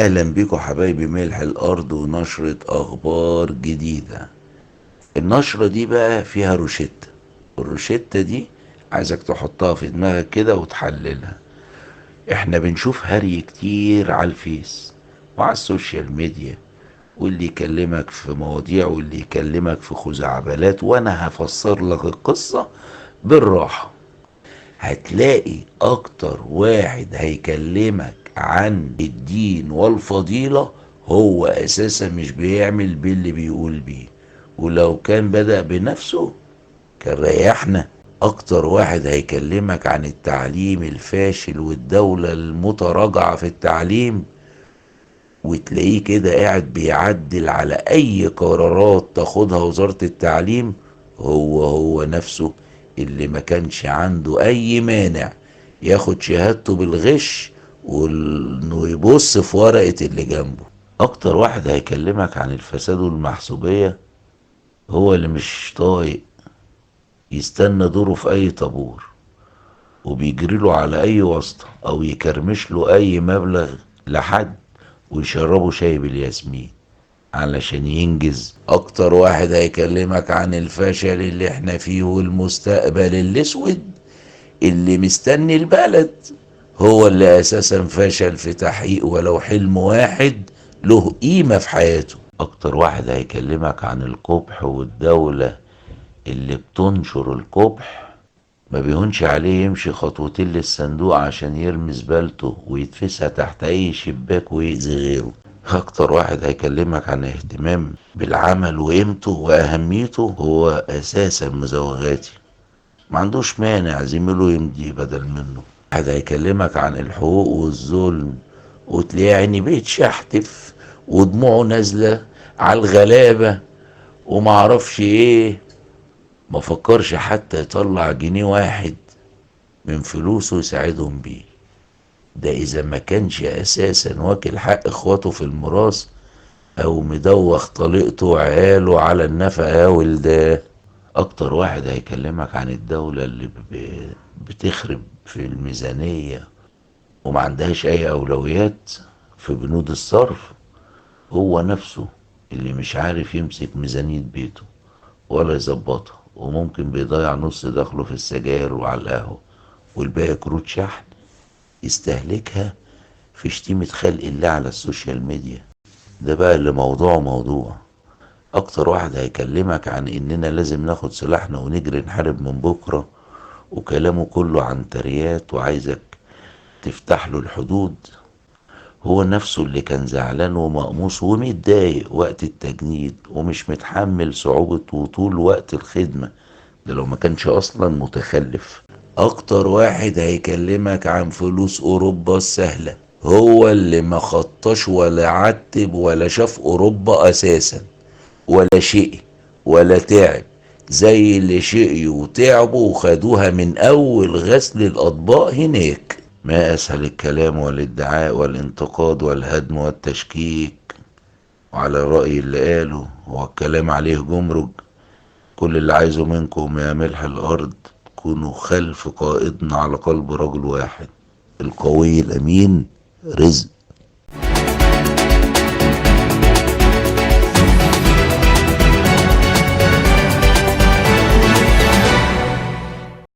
اهلا بيكم حبايبي ملح الارض ونشرة اخبار جديدة. النشرة دي بقى فيها روشتة. الروشتة دي عايزك تحطها في دماغك كده وتحللها. احنا بنشوف هري كتير على الفيس وعلى السوشيال ميديا، واللي يكلمك في مواضيع واللي يكلمك في خزعبلات، وانا هفسر لك القصة بالراحة. هتلاقي اكتر واحد هيكلمك عن الدين والفضيلة هو اساسا مش بيعمل باللي بيقول بيه، ولو كان بدأ بنفسه كان ريحنا. اكتر واحد هيكلمك عن التعليم الفاشل والدولة المتراجعة في التعليم، وتلاقيه كده قاعد بيعدل على اي قرارات تاخدها وزارة التعليم، هو نفسه اللي ما كانش عنده اي مانع ياخد شهادته بالغش وانه يبص في ورقة اللي جنبه. اكتر واحد هيكلمك عن الفساد والمحسوبية هو اللي مش طايق يستنى دوره في اي طابور، وبيجري له على اي واسطة او يكرمش له اي مبلغ لحد ويشربوا شاي بالياسمين علشان ينجز. اكتر واحد هيكلمك عن الفشل اللي احنا فيه والمستقبل الاسود اللي مستني البلد هو اللي اساسا فشل في تحقيق ولو حلم واحد له قيمة في حياته. اكتر واحد هيكلمك عن القبح والدولة اللي بتنشر القبح ما بيهونش عليه يمشي خطوتين للصندوق عشان يرمي زبالته ويتفسها تحت اي شباك ويأذي غيره. اكتر واحد هيكلمك عن اهتمام بالعمل وقيمته واهميته هو اساسا مزوغاتي، ما عندوش مانع زميله يمضي بدل منه. واحد هيكلمك عن الحقوق والظلم وتلاقيه عيني بيتشحتف ودموعه نازله على الغلابه ومعرفش ايه، ما فكرش حتى يطلع جنيه واحد من فلوسه يساعدهم بيه. ده اذا ما كانش اساسا واكل حق اخواته في الميراث او مدوخ طليقته وعياله على النفقة يا ولده. اكتر واحد هيكلمك عن الدولة اللي بتخرب في الميزانية وما عندهاش اي اولويات في بنود الصرف هو نفسه اللي مش عارف يمسك ميزانية بيته ولا يظبطها، وممكن بيضيع نص دخله في السجاير وعلى القهوة والباقي كروت شحن يستهلكها في شتيمة خلق الله على السوشيال ميديا. ده بقى اللي موضوع. اكتر واحد هيكلمك عن اننا لازم ناخد سلاحنا ونجري نحارب من بكرة، وكلامه كله عن تريات وعايزك تفتح له الحدود، هو نفسه اللي كان زعلان ومقموص ومتضايق وقت التجنيد ومش متحمل صعوبة وطول وقت الخدمة، ده لو ما كانش اصلا متخلف. اكتر واحد هيكلمك عن فلوس اوروبا السهلة هو اللي ما خطاش ولا عتب ولا شاف اوروبا اساسا ولا شقي ولا تعب زي اللي شقيوا وتعبوا وخدوها من اول غسل الاطباق هناك. ما اسهل الكلام والادعاء والانتقاد والهدم والتشكيك، وعلى الرأي اللي قاله هو الكلام عليه جمرك. كل اللي عايزه منكم يا ملح الارض كونوا خلف قائدنا على قلب رجل واحد، القوي الامين رزق.